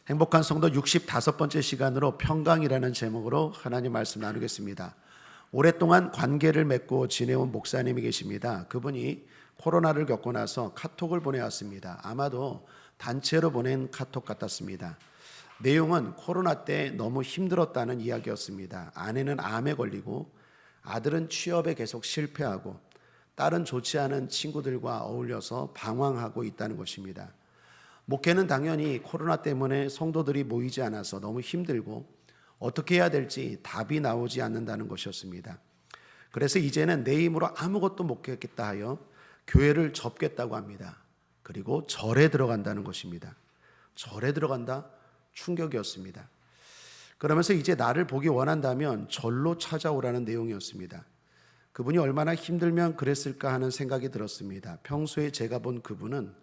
행복한 성도 65번째 시간으로 평강이라는 제목으로 하나님 말씀 나누겠습니다. 오랫동안 관계를 맺고 지내온 목사님이 계십니다. 그분이 코로나를 겪고 나서 카톡을 보내왔습니다. 아마도 단체로 보낸 카톡 같았습니다. 내용은 코로나 때 너무 힘들었다는 이야기였습니다. 아내는 암에 걸리고 아들은 취업에 계속 실패하고 딸은 좋지 않은 친구들과 어울려서 방황하고 있다는 것입니다. 목회는 당연히 코로나 때문에 성도들이 모이지 않아서 너무 힘들고 어떻게 해야 될지 답이 나오지 않는다는 것이었습니다. 그래서 이제는 내 힘으로 아무것도 못 하겠다 하여 교회를 접겠다고 합니다. 그리고 절에 들어간다는 것입니다. 절에 들어간다? 충격이었습니다. 그러면서 이제 나를 보기 원한다면 절로 찾아오라는 내용이었습니다. 그분이 얼마나 힘들면 그랬을까 하는 생각이 들었습니다. 평소에 제가 본 그분은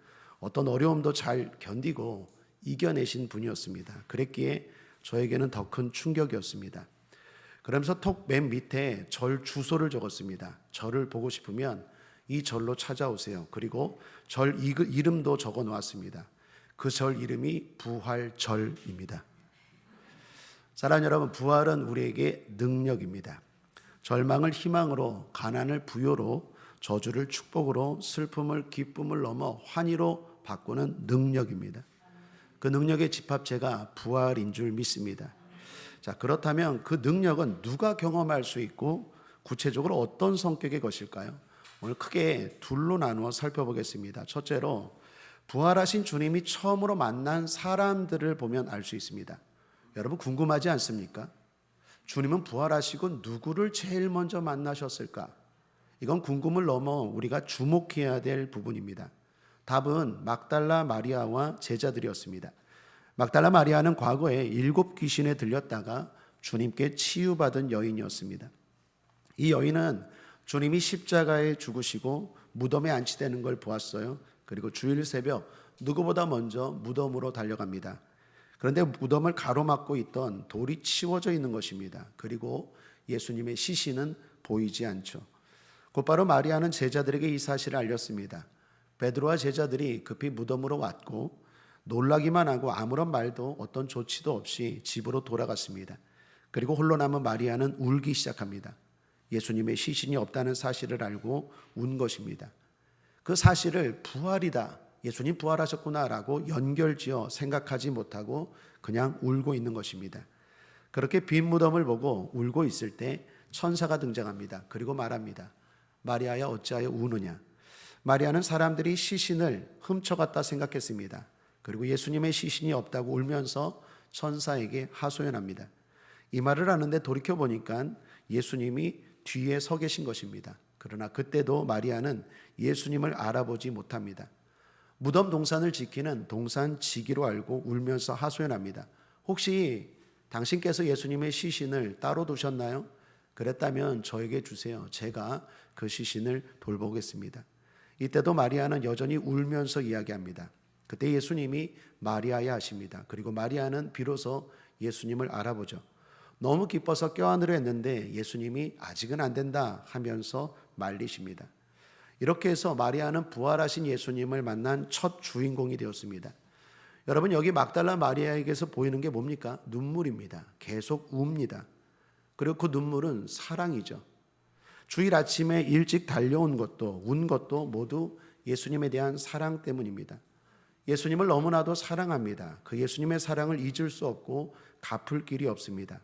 어떤 어려움도 잘 견디고 이겨내신 분이었습니다. 그랬기에 저에게는 더 큰 충격이었습니다. 그러면서 톡 맨 밑에 절 주소를 적었습니다. 절을 보고 싶으면 이 절로 찾아오세요. 그리고 절 이름도 적어 놓았습니다. 그 절 이름이 부활절입니다. 사랑하는 여러분, 부활은 우리에게 능력입니다. 절망을 희망으로, 가난을 부요로, 저주를 축복으로, 슬픔을 기쁨을 넘어 환희로 바꾸는 능력입니다. 그 능력의 집합체가 부활인 줄 믿습니다. 자, 그렇다면 그 능력은 누가 경험할 수 있고 구체적으로 어떤 성격의 것일까요? 오늘 크게 둘로 나누어 살펴보겠습니다. 첫째로, 부활하신 주님이 처음으로 만난 사람들을 보면 알 수 있습니다. 여러분 궁금하지 않습니까? 주님은 부활하시고 누구를 제일 먼저 만나셨을까? 이건 궁금을 넘어 우리가 주목해야 될 부분입니다. 답은 막달라 마리아와 제자들이었습니다. 막달라 마리아는 과거에 7 귀신에 들렸다가 주님께 치유받은 여인이었습니다. 이 여인은 주님이 십자가에 죽으시고 무덤에 안치되는 걸 보았어요. 그리고 주일 새벽 누구보다 먼저 무덤으로 달려갑니다. 그런데 무덤을 가로막고 있던 돌이 치워져 있는 것입니다. 그리고 예수님의 시신은 보이지 않죠. 곧바로 마리아는 제자들에게 이 사실을 알렸습니다. 베드로와 제자들이 급히 무덤으로 왔고 놀라기만 하고 아무런 말도 어떤 조치도 없이 집으로 돌아갔습니다. 그리고 홀로 남은 마리아는 울기 시작합니다. 예수님의 시신이 없다는 사실을 알고 운 것입니다. 그 사실을 부활이다, 예수님 부활하셨구나라고 연결지어 생각하지 못하고 그냥 울고 있는 것입니다. 그렇게 빈 무덤을 보고 울고 있을 때 천사가 등장합니다. 그리고 말합니다. 마리아야 어찌하여 우느냐? 마리아는 사람들이 시신을 훔쳐갔다 생각했습니다. 그리고 예수님의 시신이 없다고 울면서 천사에게 하소연합니다. 이 말을 하는데 돌이켜보니까 예수님이 뒤에 서 계신 것입니다. 그러나 그때도 마리아는 예수님을 알아보지 못합니다. 무덤 동산을 지키는 동산지기로 알고 울면서 하소연합니다. 혹시 당신께서 예수님의 시신을 따로 두셨나요? 그랬다면 저에게 주세요. 제가 그 시신을 돌보겠습니다. 이때도 마리아는 여전히 울면서 이야기합니다. 그때 예수님이 마리아야 하십니다. 그리고 마리아는 비로소 예수님을 알아보죠. 너무 기뻐서 껴안으려 했는데 예수님이 아직은 안 된다 하면서 말리십니다. 이렇게 해서 마리아는 부활하신 예수님을 만난 첫 주인공이 되었습니다. 여러분, 여기 막달라 마리아에게서 보이는 게 뭡니까? 눈물입니다. 계속 웁니다. 그리고 그 눈물은 사랑이죠. 주일 아침에 일찍 달려온 것도 운 것도 모두 예수님에 대한 사랑 때문입니다. 예수님을 너무나도 사랑합니다. 그 예수님의 사랑을 잊을 수 없고 갚을 길이 없습니다.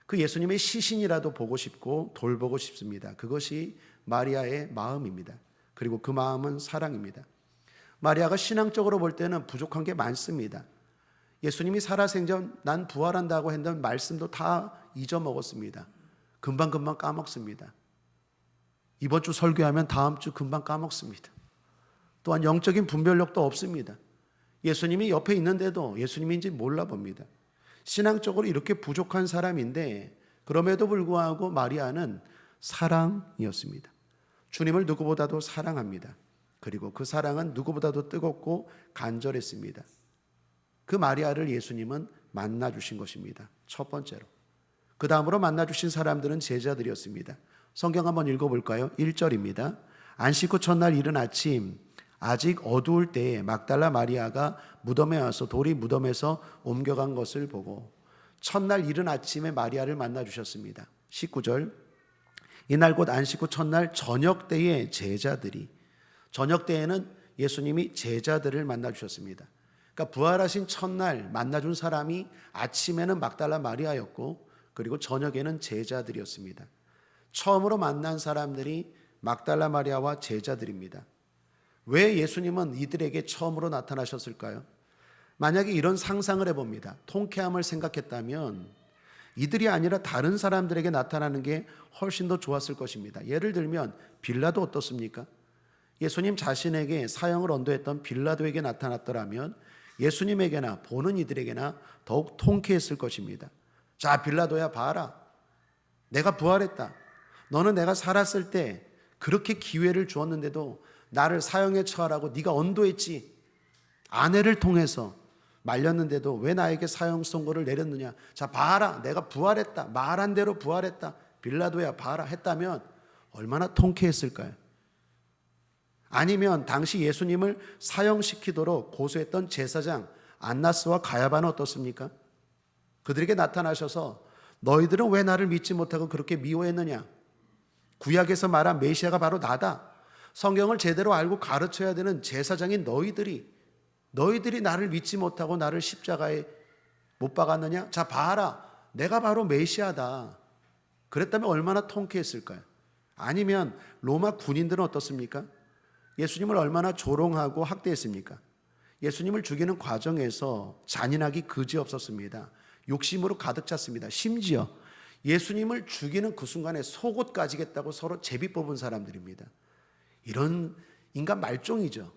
그 예수님의 시신이라도 보고 싶고 돌보고 싶습니다. 그것이 마리아의 마음입니다. 그리고 그 마음은 사랑입니다. 마리아가 신앙적으로 볼 때는 부족한 게 많습니다. 예수님이 살아생전 난 부활한다고 했던 말씀도 다 잊어먹었습니다. 금방금방 까먹습니다. 이번 주 설교하면 다음 주 금방 까먹습니다. 또한 영적인 분별력도 없습니다. 예수님이 옆에 있는데도 예수님인지 몰라봅니다. 신앙적으로 이렇게 부족한 사람인데 그럼에도 불구하고 마리아는 사랑이었습니다. 주님을 누구보다도 사랑합니다. 그리고 그 사랑은 누구보다도 뜨겁고 간절했습니다. 그 마리아를 예수님은 만나주신 것입니다. 첫 번째로. 그 다음으로 만나주신 사람들은 제자들이었습니다. 성경 한번 읽어볼까요? 1절입니다. 안식 후 첫날 이른 아침 아직 어두울 때에 막달라 마리아가 무덤에 와서 돌이 무덤에서 옮겨간 것을 보고 첫날 이른 아침에 마리아를 만나 주셨습니다. 19절, 이날 곧 안식 후 첫날 저녁 때에 제자들이, 저녁 때에는 예수님이 제자들을 만나 주셨습니다. 그러니까 부활하신 첫날 만나준 사람이 아침에는 막달라 마리아였고, 그리고 저녁에는 제자들이었습니다. 처음으로 만난 사람들이 막달라 마리아와 제자들입니다. 왜 예수님은 이들에게 처음으로 나타나셨을까요? 만약에 이런 상상을 해봅니다. 통쾌함을 생각했다면 이들이 아니라 다른 사람들에게 나타나는 게 훨씬 더 좋았을 것입니다. 예를 들면 빌라도 어떻습니까? 예수님 자신에게 사형을 언도했던 빌라도에게 나타났더라면 예수님에게나 보는 이들에게나 더욱 통쾌했을 것입니다. 자, 빌라도야, 봐라. 내가 부활했다. 너는 내가 살았을 때 그렇게 기회를 주었는데도 나를 사형에 처하라고 네가 언도했지. 아내를 통해서 말렸는데도 왜 나에게 사형 선고를 내렸느냐. 자, 봐라. 내가 부활했다. 말한 대로 부활했다. 빌라도야, 봐라 했다면 얼마나 통쾌했을까요? 아니면 당시 예수님을 사형시키도록 고소했던 제사장 안나스와 가야바는 어떻습니까? 그들에게 나타나셔서 너희들은 왜 나를 믿지 못하고 그렇게 미워했느냐? 구약에서 말한 메시아가 바로 나다. 성경을 제대로 알고 가르쳐야 되는 제사장인 너희들이 나를 믿지 못하고 나를 십자가에 못 박았느냐? 자, 봐라. 내가 바로 메시아다. 그랬다면 얼마나 통쾌했을까요? 아니면 로마 군인들은 어떻습니까? 예수님을 얼마나 조롱하고 학대했습니까? 예수님을 죽이는 과정에서 잔인하기 그지없었습니다. 욕심으로 가득 찼습니다. 심지어 예수님을 죽이는 그 순간에 속옷 가지겠다고 서로 제비 뽑은 사람들입니다. 이런 인간 말종이죠.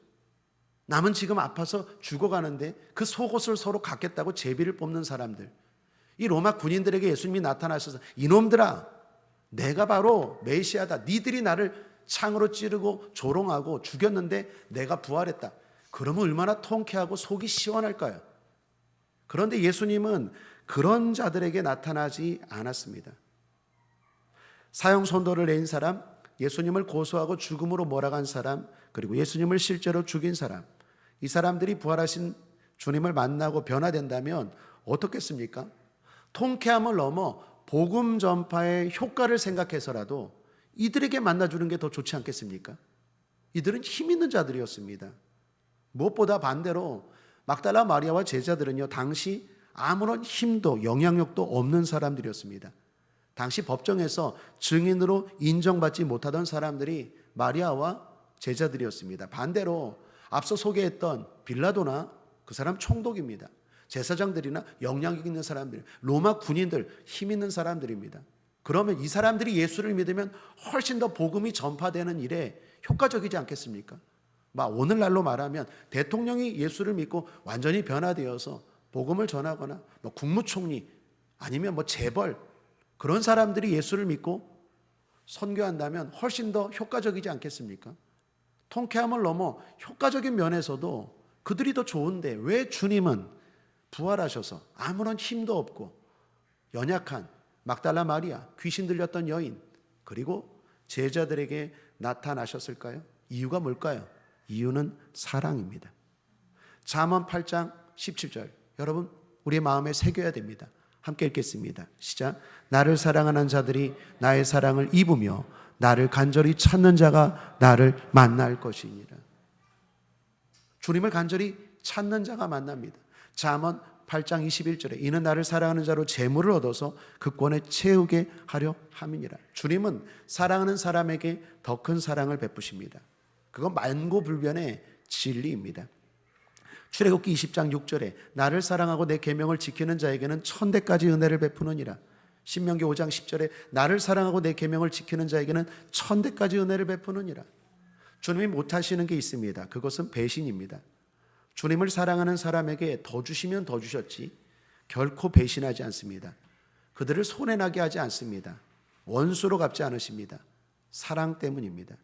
남은 지금 아파서 죽어가는데 그 속옷을 서로 갖겠다고 제비를 뽑는 사람들. 이 로마 군인들에게 예수님이 나타나셔서 이놈들아, 내가 바로 메시아다. 니들이 나를 창으로 찌르고 조롱하고 죽였는데 내가 부활했다. 그러면 얼마나 통쾌하고 속이 시원할까요? 그런데 예수님은 그런 자들에게 나타나지 않았습니다. 사형 선고를 내린 사람, 예수님을 고소하고 죽음으로 몰아간 사람, 그리고 예수님을 실제로 죽인 사람, 이 사람들이 부활하신 주님을 만나고 변화된다면 어떻겠습니까? 통쾌함을 넘어 복음 전파의 효과를 생각해서라도 이들에게 만나주는 게 더 좋지 않겠습니까? 이들은 힘 있는 자들이었습니다. 무엇보다 반대로 막달라 마리아와 제자들은요, 당시 아무런 힘도 영향력도 없는 사람들이었습니다. 당시 법정에서 증인으로 인정받지 못하던 사람들이 마리아와 제자들이었습니다. 반대로 앞서 소개했던 빌라도나 그 사람 총독입니다. 제사장들이나 영향력 있는 사람들, 로마 군인들, 힘 있는 사람들입니다. 그러면 이 사람들이 예수를 믿으면 훨씬 더 복음이 전파되는 일에 효과적이지 않겠습니까? 오늘날로 말하면 대통령이 예수를 믿고 완전히 변화되어서 복음을 전하거나 국무총리 아니면 재벌, 그런 사람들이 예수를 믿고 선교한다면 훨씬 더 효과적이지 않겠습니까? 통쾌함을 넘어 효과적인 면에서도 그들이 더 좋은데 왜 주님은 부활하셔서 아무런 힘도 없고 연약한 막달라 마리아, 귀신 들렸던 여인, 그리고 제자들에게 나타나셨을까요? 이유가 뭘까요? 이유는 사랑입니다. 잠언 8장 17절, 여러분 우리의 마음에 새겨야 됩니다. 함께 읽겠습니다. 시작. 나를 사랑하는 자들이 나의 사랑을 입으며 나를 간절히 찾는 자가 나를 만날 것이니라. 주님을 간절히 찾는 자가 만납니다. 잠언 8장 21절에 이는 나를 사랑하는 자로 재물을 얻어서 그권에 채우게 하려 함이니라. 주님은 사랑하는 사람에게 더 큰 사랑을 베푸십니다. 그건 만고불변의 진리입니다. 출애굽기 20장 6절에 나를 사랑하고 내 계명을 지키는 자에게는 1000대까지 은혜를 베푸느니라. 신명기 5장 10절에 나를 사랑하고 내 계명을 지키는 자에게는 1000대까지 은혜를 베푸느니라. 주님이 못하시는 게 있습니다. 그것은 배신입니다. 주님을 사랑하는 사람에게 더 주시면 더 주셨지 결코 배신하지 않습니다. 그들을 손해나게 하지 않습니다. 원수로 갚지 않으십니다. 사랑 때문입니다.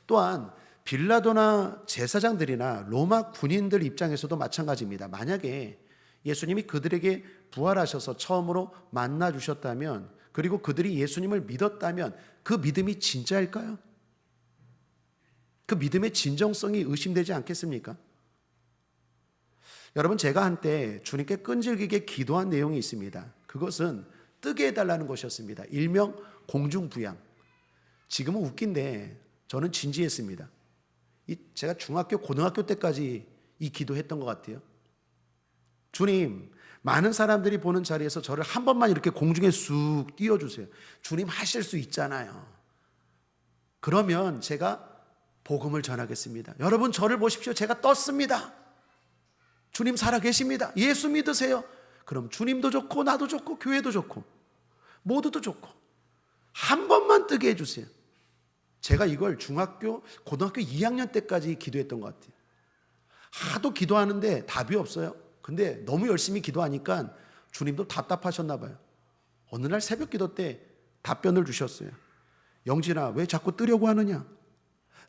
또한 빌라도나 제사장들이나 로마 군인들 입장에서도 마찬가지입니다. 만약에 예수님이 그들에게 부활하셔서 처음으로 만나 주셨다면, 그리고 그들이 예수님을 믿었다면 그 믿음이 진짜일까요? 그 믿음의 진정성이 의심되지 않겠습니까? 여러분, 제가 한때 주님께 끈질기게 기도한 내용이 있습니다. 그것은 뜨게 해달라는 것이었습니다. 일명 공중부양. 지금은 웃긴데 저는 진지했습니다. 제가 중학교, 고등학교 때까지 이 기도했던 것 같아요. 주님, 많은 사람들이 보는 자리에서 저를 한 번만 이렇게 공중에 쑥 띄워주세요. 주님 하실 수 있잖아요. 그러면 제가 복음을 전하겠습니다. 여러분, 저를 보십시오. 제가 떴습니다. 주님 살아계십니다. 예수 믿으세요. 그럼 주님도 좋고 나도 좋고 교회도 좋고 모두도 좋고 한 번만 뜨게 해주세요. 제가 이걸 중학교, 고등학교 2학년 때까지 기도했던 것 같아요. 하도 기도하는데 답이 없어요. 근데 너무 열심히 기도하니까 주님도 답답하셨나 봐요. 어느 날 새벽 기도 때 답변을 주셨어요. 영진아, 왜 자꾸 뜨려고 하느냐?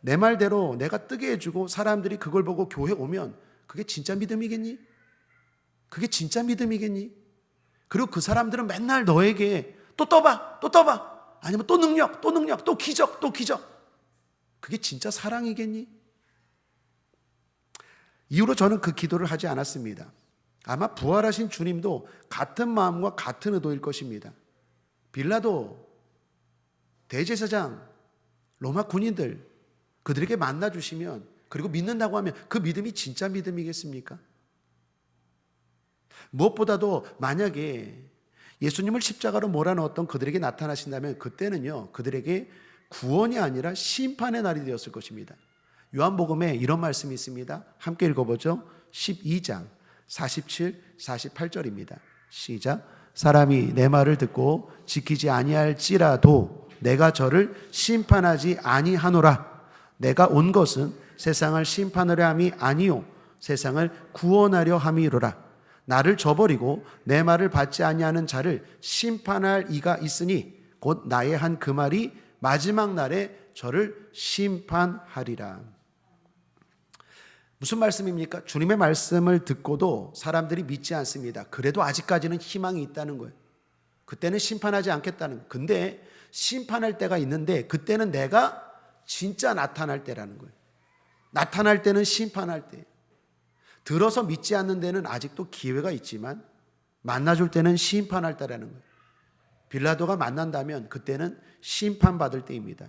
내 말대로 내가 뜨게 해주고 사람들이 그걸 보고 교회 오면 그게 진짜 믿음이겠니? 그게 진짜 믿음이겠니? 그리고 그 사람들은 맨날 너에게 또 떠봐, 또 떠봐. 아니면 또 능력, 또 능력, 또 기적, 또 기적. 그게 진짜 사랑이겠니? 이후로 저는 그 기도를 하지 않았습니다. 아마 부활하신 주님도 같은 마음과 같은 의도일 것입니다. 빌라도, 대제사장, 로마 군인들 그들에게 만나주시면 그리고 믿는다고 하면 그 믿음이 진짜 믿음이겠습니까? 무엇보다도 만약에 예수님을 십자가로 몰아넣었던 그들에게 나타나신다면 그때는요, 그들에게 구원이 아니라 심판의 날이 되었을 것입니다. 요한복음에 이런 말씀이 있습니다. 함께 읽어보죠. 12장 47, 48절입니다. 시작. 사람이 내 말을 듣고 지키지 아니할지라도 내가 저를 심판하지 아니하노라. 내가 온 것은 세상을 심판하려 함이 아니요 세상을 구원하려 함이로라. 나를 저버리고 내 말을 받지 아니하는 자를 심판할 이가 있으니 곧 나의 한 그 말이 마지막 날에 저를 심판하리라. 무슨 말씀입니까? 주님의 말씀을 듣고도 사람들이 믿지 않습니다. 그래도 아직까지는 희망이 있다는 거예요. 그때는 심판하지 않겠다는 거예요. 근데 심판할 때가 있는데 그때는 내가 진짜 나타날 때라는 거예요. 나타날 때는 심판할 때. 들어서 믿지 않는 데는 아직도 기회가 있지만 만나줄 때는 심판할 때라는 거예요. 빌라도가 만난다면 그때는 심판받을 때입니다.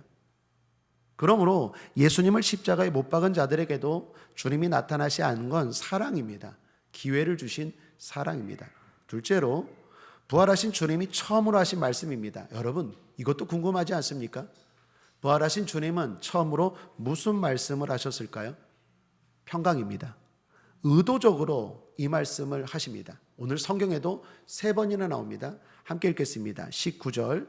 그러므로 예수님을 십자가에 못 박은 자들에게도 주님이 나타나시 않은 건 사랑입니다. 기회를 주신 사랑입니다. 둘째로 부활하신 주님이 처음으로 하신 말씀입니다. 여러분, 이것도 궁금하지 않습니까? 부활하신 주님은 처음으로 무슨 말씀을 하셨을까요? 평강입니다. 의도적으로 이 말씀을 하십니다. 오늘 성경에도 3번이나 나옵니다. 함께 읽겠습니다. 19절.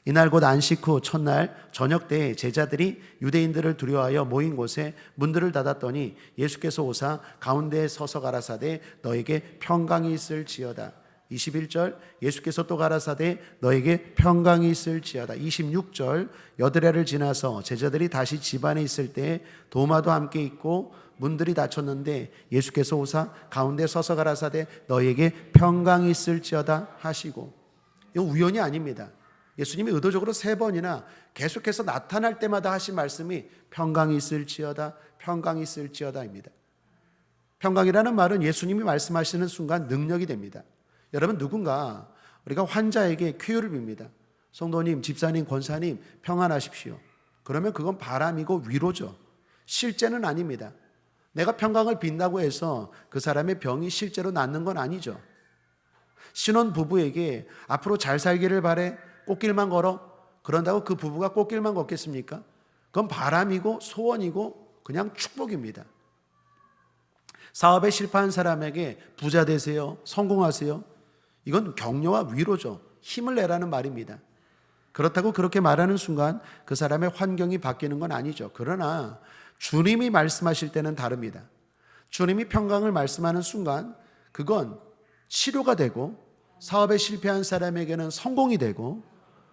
이날 곧 안식 후 첫날 저녁 때에 제자들이 유대인들을 두려워하여 모인 곳에 문들을 닫았더니 예수께서 오사 가운데에 서서 가라사대 너에게 평강이 있을지어다. 21절. 예수께서 또 가라사대 너에게 평강이 있을지어다. 26절. 여드레를 지나서 제자들이 다시 집안에 있을 때 도마도 함께 있고 문들이 닫혔는데 예수께서 오사 가운데 서서 가라사대 너에게 평강이 있을지어다 하시고. 이거 우연이 아닙니다. 예수님이 의도적으로 3번이나 계속해서 나타날 때마다 하신 말씀이 평강이 있을지어다, 평강이 있을지어다입니다. 평강이라는 말은 예수님이 말씀하시는 순간 능력이 됩니다. 여러분, 누군가 우리가 환자에게 쾌유를 빕니다. 성도님, 집사님, 권사님 평안하십시오. 그러면 그건 바람이고 위로죠. 실제는 아닙니다. 내가 평강을 빈다고 해서 그 사람의 병이 실제로 낫는 건 아니죠. 신혼 부부에게 앞으로 잘 살기를 바래, 꽃길만 걸어, 그런다고 그 부부가 꽃길만 걷겠습니까? 그건 바람이고 소원이고 그냥 축복입니다. 사업에 실패한 사람에게 부자 되세요, 성공하세요, 이건 격려와 위로죠. 힘을 내라는 말입니다. 그렇다고 그렇게 말하는 순간 그 사람의 환경이 바뀌는 건 아니죠. 그러나 주님이 말씀하실 때는 다릅니다. 주님이 평강을 말씀하는 순간 그건 치료가 되고 사업에 실패한 사람에게는 성공이 되고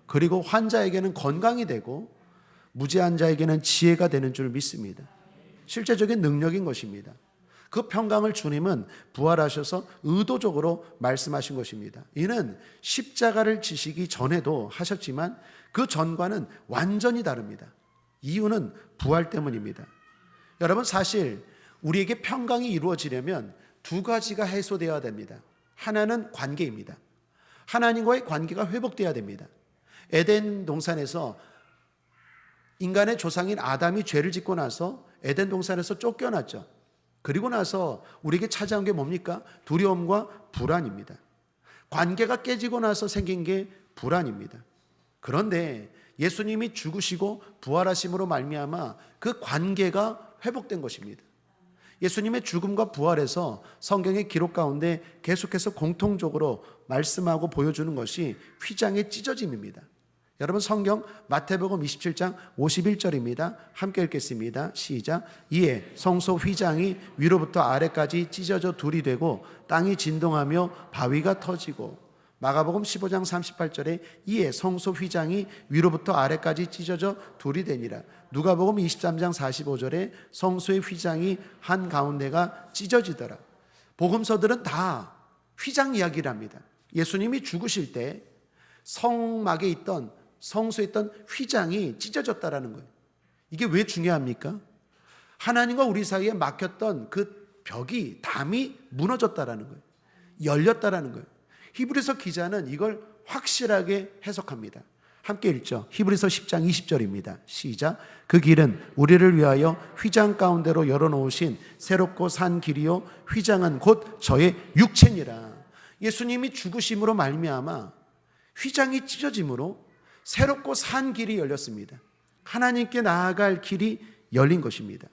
그리고 환자에게는 건강이 되고 무지한 자에게는 지혜가 되는 줄 믿습니다. 실제적인 능력인 것입니다. 그 평강을 주님은 부활하셔서 의도적으로 말씀하신 것입니다. 이는 십자가를 지시기 전에도 하셨지만 그 전과는 완전히 다릅니다. 이유는 부활 때문입니다. 여러분, 사실 우리에게 평강이 이루어지려면 두 가지가 해소되어야 됩니다. 하나는 관계입니다. 하나님과의 관계가 회복되어야 됩니다. 에덴 동산에서 인간의 조상인 아담이 죄를 짓고 나서 에덴 동산에서 쫓겨났죠. 그리고 나서 우리에게 찾아온 게 뭡니까? 두려움과 불안입니다. 관계가 깨지고 나서 생긴 게 불안입니다. 그런데 예수님이 죽으시고 부활하심으로 말미암아 그 관계가 회복된 것입니다. 예수님의 죽음과 부활에서 성경의 기록 가운데 계속해서 공통적으로 말씀하고 보여주는 것이 휘장의 찢어짐입니다. 여러분, 성경 마태복음 27장 51절입니다. 함께 읽겠습니다. 시작. 이에 성소 휘장이 위로부터 아래까지 찢어져 둘이 되고 땅이 진동하며 바위가 터지고, 마가복음 15장 38절에 이에 성소 휘장이 위로부터 아래까지 찢어져 둘이 되니라. 누가복음 23장 45절에 성소의 휘장이 한가운데가 찢어지더라. 복음서들은 다 휘장 이야기를 합니다. 예수님이 죽으실 때 성막에 있던, 성소에 있던 휘장이 찢어졌다라는 거예요. 이게 왜 중요합니까? 하나님과 우리 사이에 막혔던 그 벽이, 담이 무너졌다라는 거예요. 열렸다라는 거예요. 히브리서 기자는 이걸 확실하게 해석합니다. 함께 읽죠. 히브리서 10장 20절입니다. 시작. 그 길은 우리를 위하여 휘장 가운데로 열어놓으신 새롭고 산 길이요 휘장은 곧 저의 육체니라. 예수님이 죽으심으로 말미암아 휘장이 찢어짐으로 새롭고 산 길이 열렸습니다. 하나님께 나아갈 길이 열린 것입니다.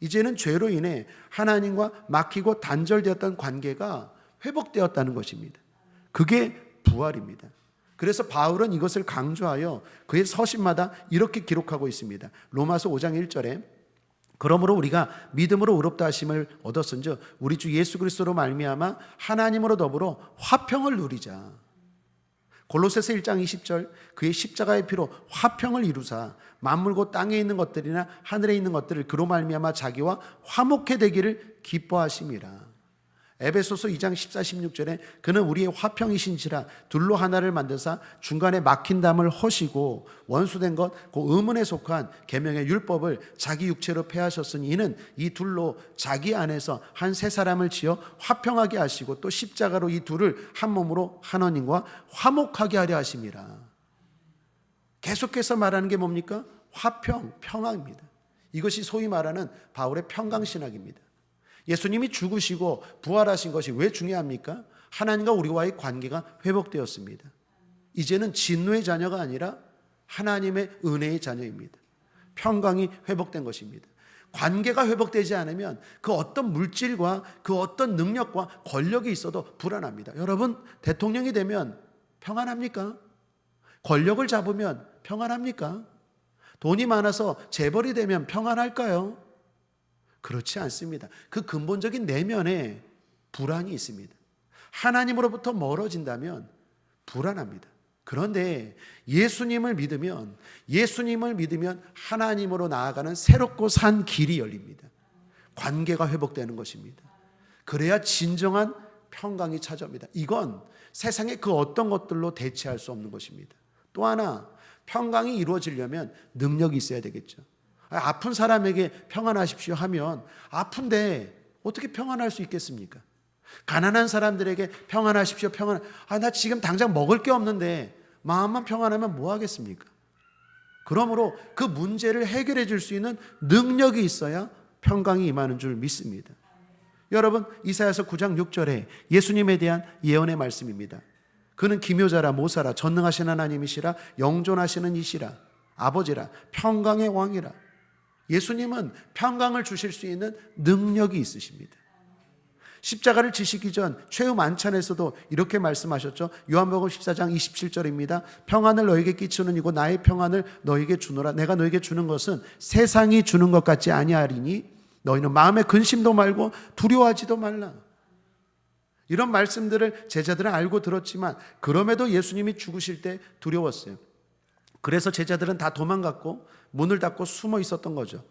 이제는 죄로 인해 하나님과 막히고 단절되었던 관계가 회복되었다는 것입니다. 그게 부활입니다. 그래서 바울은 이것을 강조하여 그의 서신마다 이렇게 기록하고 있습니다. 로마서 5장 1절에 그러므로 우리가 믿음으로 의롭다 하심을 얻었은즉 우리 주 예수 그리스도로 말미암아 하나님으로 더불어 화평을 누리자. 골로새서 1장 20절 그의 십자가의 피로 화평을 이루사 만물 곧 땅에 있는 것들이나 하늘에 있는 것들을 그로 말미암아 자기와 화목해 되기를 기뻐하심이라. 에베소서 2장 14, 16절에 그는 우리의 화평이신지라 둘로 하나를 만드사 중간에 막힌 담을 허시고 원수된 것 그 의문에 속한 계명의 율법을 자기 육체로 폐하셨으니 이는 이 둘로 자기 안에서 한 세 사람을 지어 화평하게 하시고 또 십자가로 이 둘을 한 몸으로 하나님과 화목하게 하려 하심이라. 계속해서 말하는 게 뭡니까? 화평, 평화입니다. 이것이 소위 말하는 바울의 평강신학입니다. 예수님이 죽으시고 부활하신 것이 왜 중요합니까? 하나님과 우리와의 관계가 회복되었습니다. 이제는 진노의 자녀가 아니라 하나님의 은혜의 자녀입니다. 평강이 회복된 것입니다. 관계가 회복되지 않으면 그 어떤 물질과 그 어떤 능력과 권력이 있어도 불안합니다. 여러분, 대통령이 되면 평안합니까? 권력을 잡으면 평안합니까? 돈이 많아서 재벌이 되면 평안할까요? 그렇지 않습니다. 그 근본적인 내면에 불안이 있습니다. 하나님으로부터 멀어진다면 불안합니다. 그런데 예수님을 믿으면 하나님으로 나아가는 새롭고 산 길이 열립니다. 관계가 회복되는 것입니다. 그래야 진정한 평강이 찾아옵니다. 이건 세상의 그 어떤 것들로 대체할 수 없는 것입니다. 또 하나, 평강이 이루어지려면 능력이 있어야 되겠죠. 아픈 사람에게 평안하십시오 하면 아픈데 어떻게 평안할 수 있겠습니까? 가난한 사람들에게 평안하십시오, 나 지금 당장 먹을 게 없는데 마음만 평안하면 뭐 하겠습니까? 그러므로 그 문제를 해결해 줄 수 있는 능력이 있어야 평강이 임하는 줄 믿습니다. 여러분, 이사야서 9장 6절에 예수님에 대한 예언의 말씀입니다. 그는 기묘자라 모사라 전능하신 하나님이시라 영존하시는 이시라 아버지라 평강의 왕이라. 예수님은 평강을 주실 수 있는 능력이 있으십니다. 십자가를 지시기 전 최후 만찬에서도 이렇게 말씀하셨죠. 요한복음 14장 27절입니다. 평안을 너에게 끼치는 이고 나의 평안을 너에게 주노라. 내가 너에게 주는 것은 세상이 주는 것 같지 아니하리니 너희는 마음에 근심도 말고 두려워하지도 말라. 이런 말씀들을 제자들은 알고 들었지만 그럼에도 예수님이 죽으실 때 두려웠어요. 그래서 제자들은 다 도망갔고 문을 닫고 숨어 있었던 거죠.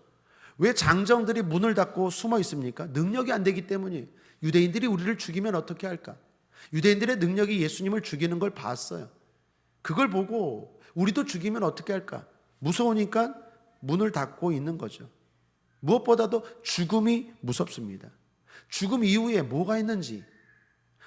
왜 장정들이 문을 닫고 숨어 있습니까? 능력이 안 되기 때문이에요. 유대인들이 우리를 죽이면 어떻게 할까? 유대인들의 능력이 예수님을 죽이는 걸 봤어요. 그걸 보고 우리도 죽이면 어떻게 할까? 무서우니까 문을 닫고 있는 거죠. 무엇보다도 죽음이 무섭습니다. 죽음 이후에 뭐가 있는지,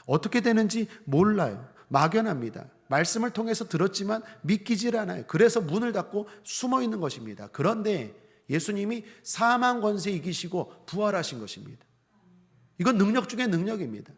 어떻게 되는지 몰라요. 막연합니다. 말씀을 통해서 들었지만 믿기질 않아요. 그래서 문을 닫고 숨어 있는 것입니다. 그런데 예수님이 사망 권세 이기시고 부활하신 것입니다. 이건 능력 중에 능력입니다.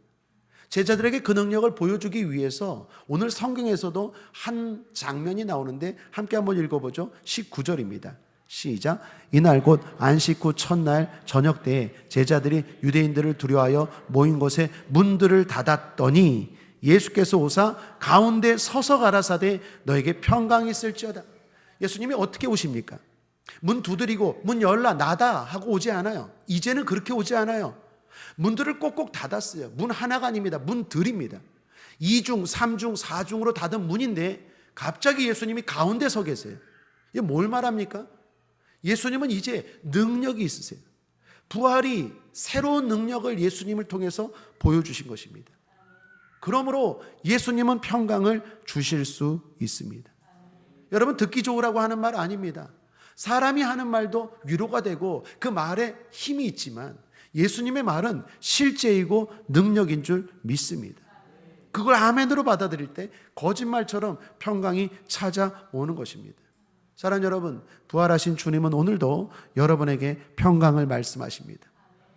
제자들에게 그 능력을 보여주기 위해서 오늘 성경에서도 한 장면이 나오는데 함께 한번 읽어보죠. 19절입니다. 시작. 이날 곧 안식 후 첫날 저녁 때에 제자들이 유대인들을 두려워하여 모인 곳에 문들을 닫았더니 예수께서 오사 가운데 서서 가라사대 너에게 평강이 있을지어다. 예수님이 어떻게 오십니까? 문 두드리고 문 열라 나다 하고 오지 않아요. 이제는 그렇게 오지 않아요. 문들을 꼭꼭 닫았어요. 문 하나가 아닙니다. 문들입니다. 2중, 3중, 4중으로 닫은 문인데 갑자기 예수님이 가운데 서 계세요. 이게 뭘 말합니까? 예수님은 이제 능력이 있으세요. 부활이 새로운 능력을 예수님을 통해서 보여주신 것입니다. 그러므로 예수님은 평강을 주실 수 있습니다. 여러분, 듣기 좋으라고 하는 말 아닙니다. 사람이 하는 말도 위로가 되고 그 말에 힘이 있지만 예수님의 말은 실제이고 능력인 줄 믿습니다. 그걸 아멘으로 받아들일 때 거짓말처럼 평강이 찾아오는 것입니다. 사랑하는 여러분, 부활하신 주님은 오늘도 여러분에게 평강을 말씀하십니다.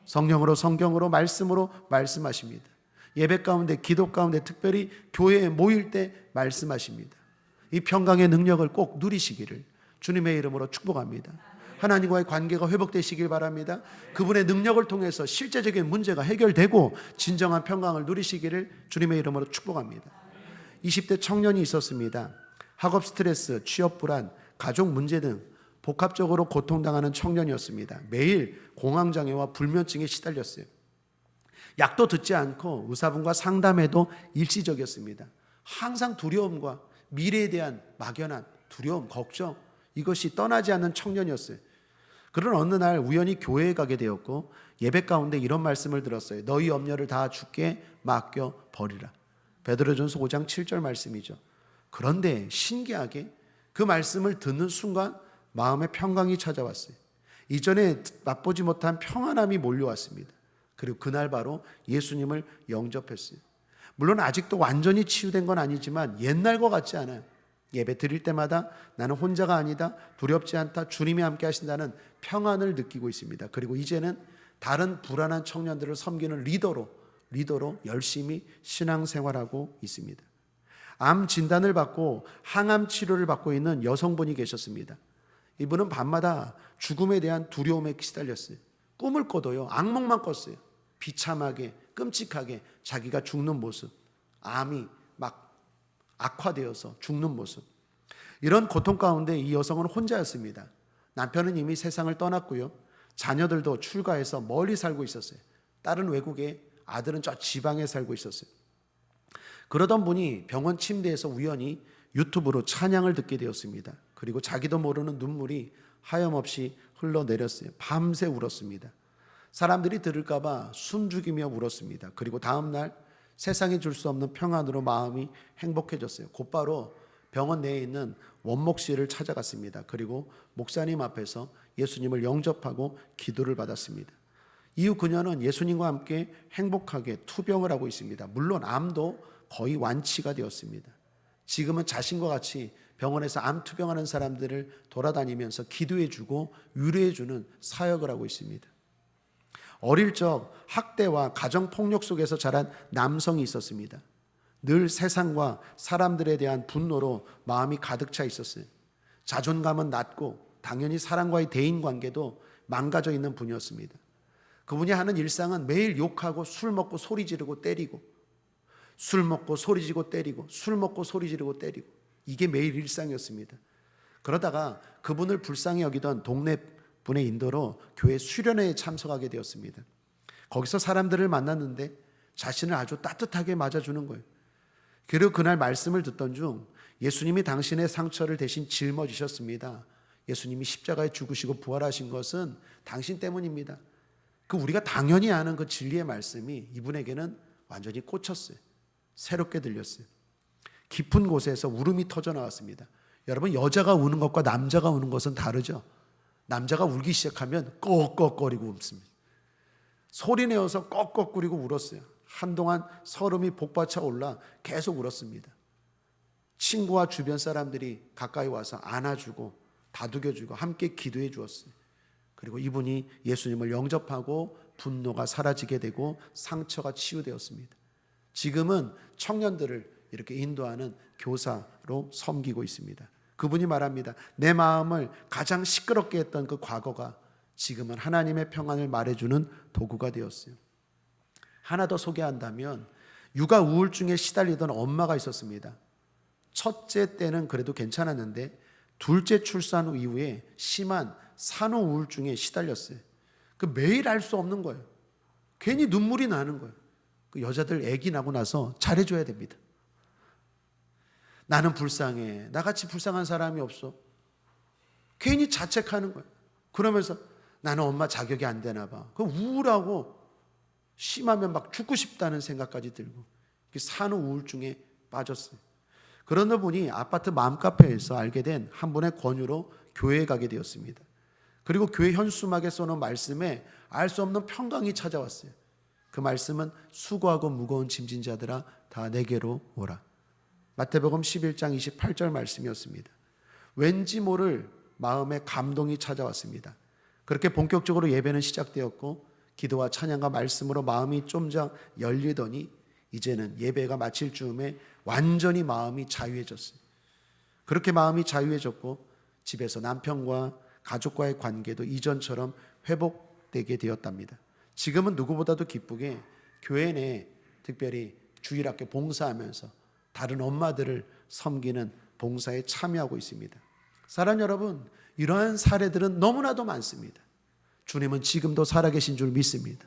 성령으로, 성경으로, 말씀으로 말씀하십니다. 예배 가운데, 기도 가운데, 특별히 교회에 모일 때 말씀하십니다. 이 평강의 능력을 꼭 누리시기를 주님의 이름으로 축복합니다. 하나님과의 관계가 회복되시길 바랍니다. 그분의 능력을 통해서 실제적인 문제가 해결되고 진정한 평강을 누리시기를 주님의 이름으로 축복합니다. 20대 청년이 있었습니다. 학업 스트레스, 취업 불안, 가족 문제 등 복합적으로 고통당하는 청년이었습니다. 매일 공황장애와 불면증에 시달렸어요. 약도 듣지 않고 의사분과 상담해도 일시적이었습니다. 항상 두려움과 미래에 대한 막연한 두려움, 걱정, 이것이 떠나지 않는 청년이었어요. 그런 어느 날 우연히 교회에 가게 되었고 예배 가운데 이런 말씀을 들었어요. 너희 염려를 다 주께 맡겨 버리라. 베드로전서 5장 7절 말씀이죠. 그런데 신기하게 그 말씀을 듣는 순간 마음에 평강이 찾아왔어요. 이전에 맛보지 못한 평안함이 몰려왔습니다. 그리고 그날 바로 예수님을 영접했어요. 물론 아직도 완전히 치유된 건 아니지만 옛날과 같지 않아요. 예배 드릴 때마다 나는 혼자가 아니다, 두렵지 않다, 주님이 함께 하신다는 평안을 느끼고 있습니다. 그리고 이제는 다른 불안한 청년들을 섬기는 리더로 열심히 신앙생활하고 있습니다. 암 진단을 받고 항암 치료를 받고 있는 여성분이 계셨습니다. 이분은 밤마다 죽음에 대한 두려움에 시달렸어요. 꿈을 꿔도요, 악몽만 꿨어요. 비참하게, 끔찍하게 자기가 죽는 모습, 암이 막 악화되어서 죽는 모습. 이런 고통 가운데 이 여성은 혼자였습니다. 남편은 이미 세상을 떠났고요. 자녀들도 출가해서 멀리 살고 있었어요. 딸은 외국에, 아들은 저 지방에 살고 있었어요. 그러던 분이 병원 침대에서 우연히 유튜브로 찬양을 듣게 되었습니다. 그리고 자기도 모르는 눈물이 하염없이 흘러내렸어요. 밤새 울었습니다. 사람들이 들을까 봐 숨죽이며 울었습니다. 그리고 다음 날 세상이 줄 수 없는 평안으로 마음이 행복해졌어요. 곧바로 병원 내에 있는 원목 씨를 찾아갔습니다. 그리고 목사님 앞에서 예수님을 영접하고 기도를 받았습니다. 이후 그녀는 예수님과 함께 행복하게 투병을 하고 있습니다. 물론 암도 거의 완치가 되었습니다. 지금은 자신과 같이 병원에서 암 투병하는 사람들을 돌아다니면서 기도해주고 위로해주는 사역을 하고 있습니다. 어릴 적 학대와 가정폭력 속에서 자란 남성이 있었습니다. 늘 세상과 사람들에 대한 분노로 마음이 가득 차 있었어요. 자존감은 낮고 당연히 사람과의 대인관계도 망가져 있는 분이었습니다. 그분이 하는 일상은 매일 욕하고 술 먹고 소리 지르고 때리고, 술 먹고 소리 지르고 때리고, 술 먹고 소리 지르고 때리고, 이게 매일 일상이었습니다. 그러다가 그분을 불쌍히 여기던 동네 분의 인도로 교회 수련회에 참석하게 되었습니다. 거기서 사람들을 만났는데 자신을 아주 따뜻하게 맞아주는 거예요. 그리고 그날 말씀을 듣던 중 예수님이 당신의 상처를 대신 짊어지셨습니다. 예수님이 십자가에 죽으시고 부활하신 것은 당신 때문입니다. 그 우리가 당연히 아는 그 진리의 말씀이 이분에게는 완전히 꽂혔어요. 새롭게 들렸어요. 깊은 곳에서 울음이 터져 나왔습니다. 여러분, 여자가 우는 것과 남자가 우는 것은 다르죠. 남자가 울기 시작하면 꺽꺽거리고 웃습니다. 소리내어서 꺽꺽거리고 울었어요. 한동안 설움이 복받쳐 올라 계속 울었습니다. 친구와 주변 사람들이 가까이 와서 안아주고 다독여주고 함께 기도해 주었어요. 그리고 이분이 예수님을 영접하고 분노가 사라지게 되고 상처가 치유되었습니다. 지금은 청년들을 이렇게 인도하는 교사로 섬기고 있습니다. 그분이 말합니다. 내 마음을 가장 시끄럽게 했던 그 과거가 지금은 하나님의 평안을 말해주는 도구가 되었어요. 하나 더 소개한다면 육아 우울증에 시달리던 엄마가 있었습니다. 첫째 때는 그래도 괜찮았는데 둘째 출산 후 이후에 심한 산후 우울증에 시달렸어요. 그 매일 알 수 없는 거예요. 괜히 눈물이 나는 거예요. 그 여자들 아기 나고 나서 잘해줘야 됩니다. 나는 불쌍해. 나같이 불쌍한 사람이 없어. 괜히 자책하는 거예요. 그러면서 나는 엄마 자격이 안 되나 봐. 그 우울하고 심하면 막 죽고 싶다는 생각까지 들고 산후 우울증에 빠졌어요. 그러다 보니 아파트 맘카페에서 알게 된 한 분의 권유로 교회에 가게 되었습니다. 그리고 교회 현수막에 써놓은 말씀에 알 수 없는 평강이 찾아왔어요. 그 말씀은 수고하고 무거운 짐진 자들아 다 내게로 오라. 마태복음 11장 28절 말씀이었습니다. 왠지 모를 마음에 감동이 찾아왔습니다. 그렇게 본격적으로 예배는 시작되었고 기도와 찬양과 말씀으로 마음이 좀 더 열리더니 이제는 예배가 마칠 즈음에 완전히 마음이 자유해졌어요. 그렇게 마음이 자유해졌고 집에서 남편과 가족과의 관계도 이전처럼 회복되게 되었답니다. 지금은 누구보다도 기쁘게 교회 내 특별히 주일학교 봉사하면서 다른 엄마들을 섬기는 봉사에 참여하고 있습니다. 사랑 여러분, 이러한 사례들은 너무나도 많습니다. 주님은 지금도 살아계신 줄 믿습니다.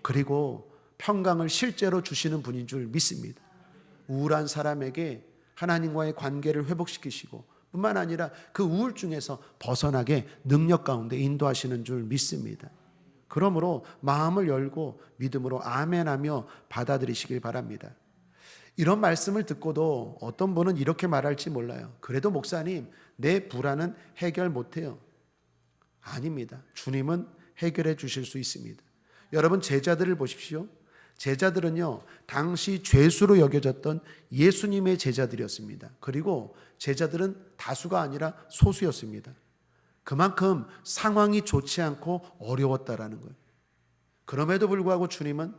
그리고 평강을 실제로 주시는 분인 줄 믿습니다. 우울한 사람에게 하나님과의 관계를 회복시키시고 뿐만 아니라 그 우울증에서 벗어나게 능력 가운데 인도하시는 줄 믿습니다. 그러므로 마음을 열고 믿음으로 아멘하며 받아들이시길 바랍니다. 이런 말씀을 듣고도 어떤 분은 이렇게 말할지 몰라요. 그래도 목사님, 내 불안은 해결 못해요. 아닙니다. 주님은 해결해 주실 수 있습니다. 여러분, 제자들을 보십시오. 제자들은요, 당시 죄수로 여겨졌던 예수님의 제자들이었습니다. 그리고 제자들은 다수가 아니라 소수였습니다. 그만큼 상황이 좋지 않고 어려웠다라는 거예요. 그럼에도 불구하고 주님은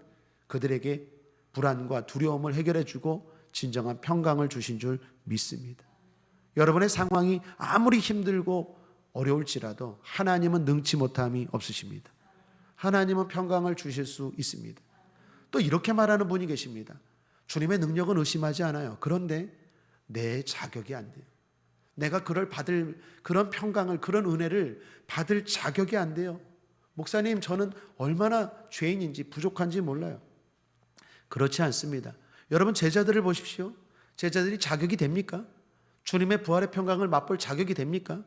그들에게 불안과 두려움을 해결해 주고 진정한 평강을 주신 줄 믿습니다. 여러분의 상황이 아무리 힘들고 어려울지라도 하나님은 능치 못함이 없으십니다. 하나님은 평강을 주실 수 있습니다. 또 이렇게 말하는 분이 계십니다. 주님의 능력은 의심하지 않아요. 그런데 내 자격이 안 돼요. 내가 그런 평강을, 그런 은혜를 받을 자격이 안 돼요. 목사님, 저는 얼마나 죄인인지 부족한지 몰라요. 그렇지 않습니다. 여러분, 제자들을 보십시오. 제자들이 자격이 됩니까? 주님의 부활의 평강을 맛볼 자격이 됩니까?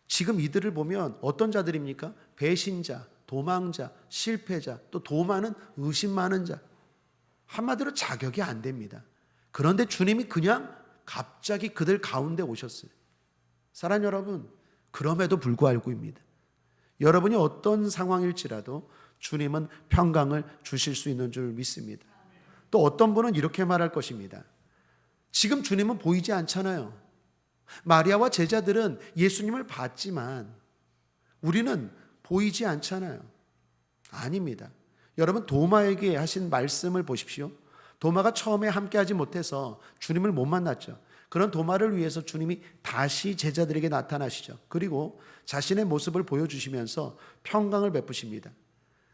지금 이들을 보면 어떤 자들입니까? 배신자, 도망자, 실패자, 또 도마는 의심 많은 자. 한마디로 자격이 안 됩니다. 그런데 주님이 그냥 갑자기 그들 가운데 오셨어요. 사랑 여러분, 그럼에도 불구하고입니다. 여러분이 어떤 상황일지라도 주님은 평강을 주실 수 있는 줄 믿습니다. 또 어떤 분은 이렇게 말할 것입니다. 지금 주님은 보이지 않잖아요. 마리아와 제자들은 예수님을 봤지만 우리는 보이지 않잖아요. 아닙니다. 여러분, 도마에게 하신 말씀을 보십시오. 도마가 처음에 함께하지 못해서 주님을 못 만났죠. 그런 도마를 위해서 주님이 다시 제자들에게 나타나시죠. 그리고 자신의 모습을 보여주시면서 평강을 베푸십니다.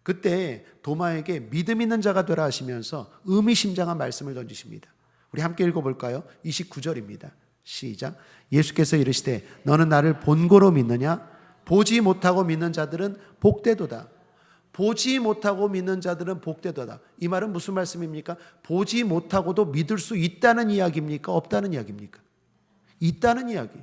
그때 도마에게 믿음 있는 자가 되라 하시면서 의미심장한 말씀을 던지십니다. 우리 함께 읽어볼까요? 29절입니다. 시작. 예수께서 이르시되 너는 나를 본고로 믿느냐? 보지 못하고 믿는 자들은 복되도다. 보지 못하고 믿는 자들은 복되도다. 이 말은 무슨 말씀입니까? 보지 못하고도 믿을 수 있다는 이야기입니까? 없다는 이야기입니까? 있다는 이야기.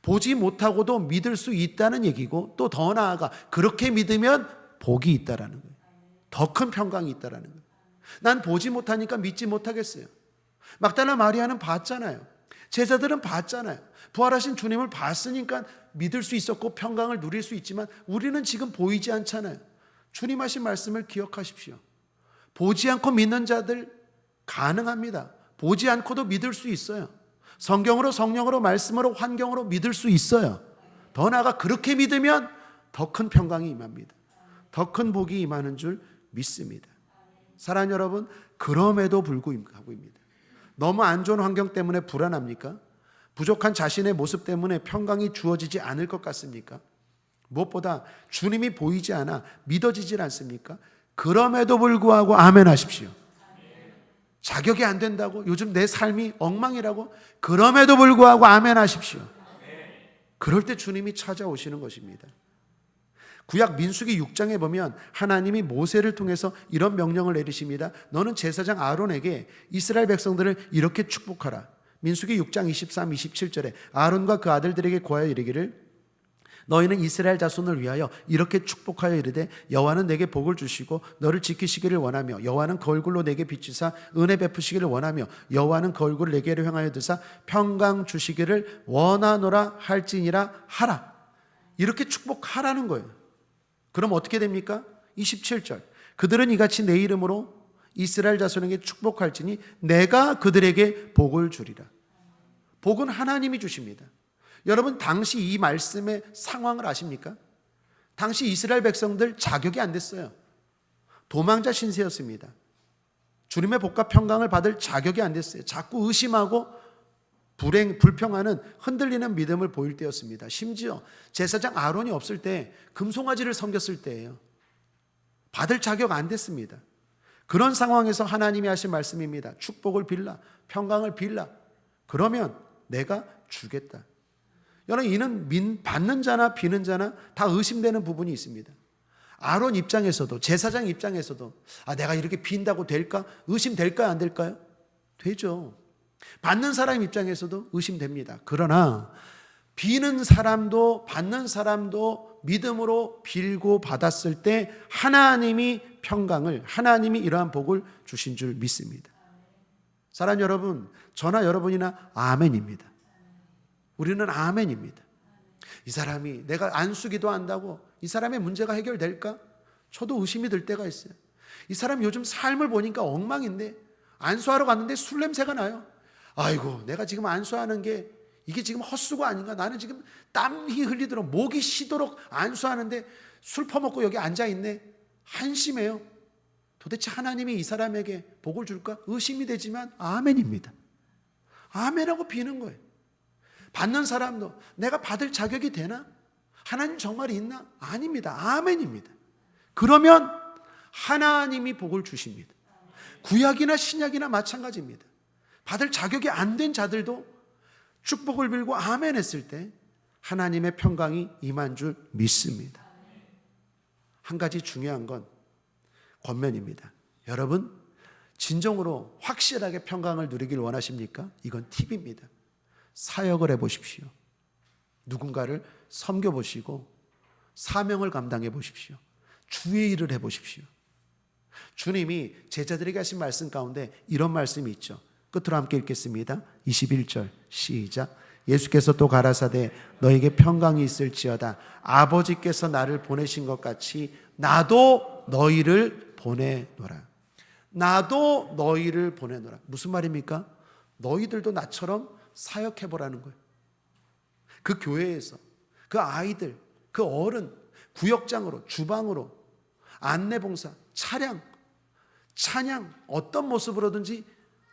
보지 못하고도 믿을 수 있다는 얘기고, 또 더 나아가 그렇게 믿으면 복이 있다라는 거예요. 더 큰 평강이 있다라는 거예요. 난 보지 못하니까 믿지 못하겠어요. 막달라 마리아는 봤잖아요. 제자들은 봤잖아요. 부활하신 주님을 봤으니까 믿을 수 있었고 평강을 누릴 수 있지만 우리는 지금 보이지 않잖아요. 주님 하신 말씀을 기억하십시오. 보지 않고 믿는 자들 가능합니다. 보지 않고도 믿을 수 있어요. 성경으로, 성령으로, 말씀으로, 환경으로 믿을 수 있어요. 더 나아가 그렇게 믿으면 더 큰 평강이 임합니다. 더 큰 복이 임하는 줄 믿습니다. 사랑하는 여러분, 그럼에도 불구하고입니다. 너무 안 좋은 환경 때문에 불안합니까? 부족한 자신의 모습 때문에 평강이 주어지지 않을 것 같습니까? 무엇보다 주님이 보이지 않아 믿어지질 않습니까? 그럼에도 불구하고 아멘 하십시오. 자격이 안 된다고? 요즘 내 삶이 엉망이라고? 그럼에도 불구하고 아멘 하십시오. 그럴 때 주님이 찾아오시는 것입니다. 구약 민수기 6장에 보면 하나님이 모세를 통해서 이런 명령을 내리십니다. 너는 제사장 아론에게 이스라엘 백성들을 이렇게 축복하라. 민수기 6장 23, 27절에 아론과 그 아들들에게 고하여 이르기를 너희는 이스라엘 자손을 위하여 이렇게 축복하여 이르되 여호와는 내게 복을 주시고 너를 지키시기를 원하며 여호와는 그 얼굴로 내게 비치사 은혜 베푸시기를 원하며 여호와는 그 얼굴을 내게로 향하여 드사 평강 주시기를 원하노라 할지니라 하라. 이렇게 축복하라는 거예요. 그럼 어떻게 됩니까? 27절 그들은 이같이 내 이름으로 이스라엘 자손에게 축복할지니 내가 그들에게 복을 주리라. 복은 하나님이 주십니다. 여러분 당시 이 말씀의 상황을 아십니까? 당시 이스라엘 백성들 자격이 안 됐어요. 도망자 신세였습니다. 주님의 복과 평강을 받을 자격이 안 됐어요. 자꾸 의심하고 불평하는 흔들리는 믿음을 보일 때였습니다. 심지어 제사장 아론이 없을 때 금송아지를 섬겼을 때예요. 받을 자격 안 됐습니다. 그런 상황에서 하나님이 하신 말씀입니다. 축복을 빌라, 평강을 빌라. 그러면 내가 주겠다. 여러분 이는 받는 자나 비는 자나 다 의심되는 부분이 있습니다. 아론 입장에서도 제사장 입장에서도 내가 이렇게 빈다고 될까? 의심될까요? 안 될까요? 되죠. 받는 사람 입장에서도 의심됩니다. 그러나 비는 사람도 받는 사람도 믿음으로 빌고 받았을 때 하나님이 평강을, 하나님이 이러한 복을 주신 줄 믿습니다. 사랑하는 여러분, 저나 여러분이나 아멘입니다. 우리는 아멘입니다. 이 사람이 내가 안수기도 한다고 이 사람의 문제가 해결될까? 저도 의심이 들 때가 있어요. 이 사람 요즘 삶을 보니까 엉망인데 안수하러 갔는데 술 냄새가 나요. 아이고 내가 지금 안수하는 게 이게 지금 헛수고 아닌가? 나는 지금 땀이 흘리도록 목이 쉬도록 안수하는데 술 퍼먹고 여기 앉아있네. 한심해요. 도대체 하나님이 이 사람에게 복을 줄까? 의심이 되지만 아멘입니다. 아멘하고 비는 거예요. 받는 사람도 내가 받을 자격이 되나? 하나님 정말 있나? 아닙니다. 아멘입니다. 그러면 하나님이 복을 주십니다. 구약이나 신약이나 마찬가지입니다. 받을 자격이 안 된 자들도 축복을 빌고 아멘 했을 때 하나님의 평강이 임한 줄 믿습니다. 한 가지 중요한 건 권면입니다. 여러분 진정으로 확실하게 평강을 누리길 원하십니까? 이건 팁입니다. 사역을 해보십시오. 누군가를 섬겨보시고 사명을 감당해 보십시오. 주의 일을 해보십시오. 주님이 제자들에게 하신 말씀 가운데 이런 말씀이 있죠. 끝으로 함께 읽겠습니다. 21절 시작. 예수께서 또 가라사대 너에게 평강이 있을지어다. 아버지께서 나를 보내신 것 같이 나도 너희를 보내노라. 나도 너희를 보내노라. 무슨 말입니까? 너희들도 나처럼 사역해보라는 거예요. 그 교회에서 그 아이들, 그 어른, 구역장으로, 주방으로, 안내봉사, 차량, 찬양 어떤 모습으로든지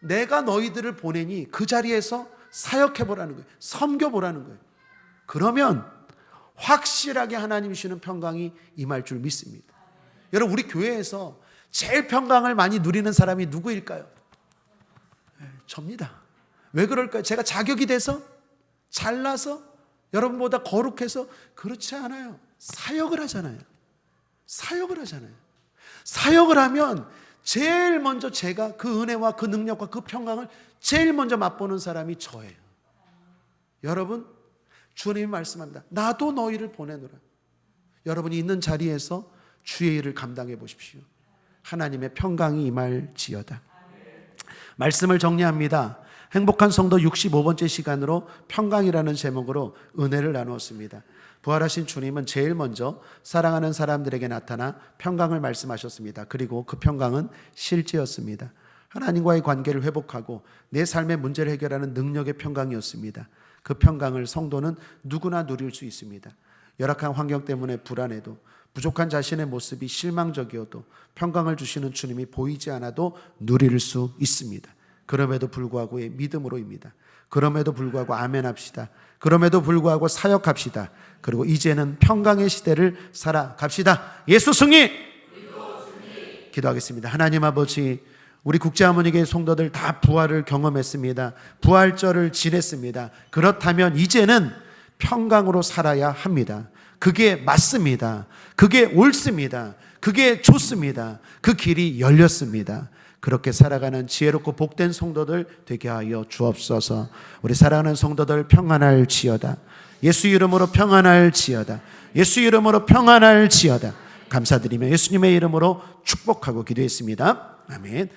내가 너희들을 보내니 그 자리에서 사역해보라는 거예요. 섬겨보라는 거예요. 그러면 확실하게 하나님이 주시는 평강이 임할 줄 믿습니다. 여러분 우리 교회에서 제일 평강을 많이 누리는 사람이 누구일까요? 접니다. 왜 그럴까요? 제가 자격이 돼서? 잘나서? 여러분보다 거룩해서? 그렇지 않아요. 사역을 하잖아요. 사역을 하잖아요. 사역을 하면 제일 먼저 제가 그 은혜와 그 능력과 그 평강을 제일 먼저 맛보는 사람이 저예요. 여러분 주님이 말씀합니다. 나도 너희를 보내노라. 여러분이 있는 자리에서 주의 일을 감당해 보십시오. 하나님의 평강이 임할지어다. 말씀을 정리합니다. 행복한 성도 65번째 시간으로 평강이라는 제목으로 은혜를 나누었습니다. 부활하신 주님은 제일 먼저 사랑하는 사람들에게 나타나 평강을 말씀하셨습니다. 그리고 그 평강은 실제였습니다. 하나님과의 관계를 회복하고 내 삶의 문제를 해결하는 능력의 평강이었습니다. 그 평강을 성도는 누구나 누릴 수 있습니다. 열악한 환경 때문에 불안해도, 부족한 자신의 모습이 실망적이어도 평강을 주시는 주님이 보이지 않아도 누릴 수 있습니다. 그럼에도 불구하고의 믿음으로입니다. 그럼에도 불구하고 아멘합시다. 그럼에도 불구하고 사역합시다. 그리고 이제는 평강의 시대를 살아갑시다. 예수 승리! 기도하겠습니다. 하나님 아버지, 우리 국제하모니교회 성도들 다 부활을 경험했습니다. 부활절을 지냈습니다. 그렇다면 이제는 평강으로 살아야 합니다. 그게 맞습니다. 그게 옳습니다. 그게 좋습니다. 그 길이 열렸습니다. 그렇게 살아가는 지혜롭고 복된 성도들 되게 하여 주옵소서. 우리 사랑하는 성도들 평안할지어다. 예수 이름으로 평안할지어다. 예수 이름으로 평안할지어다. 감사드리며 예수님의 이름으로 축복하고 기도했습니다. 아멘.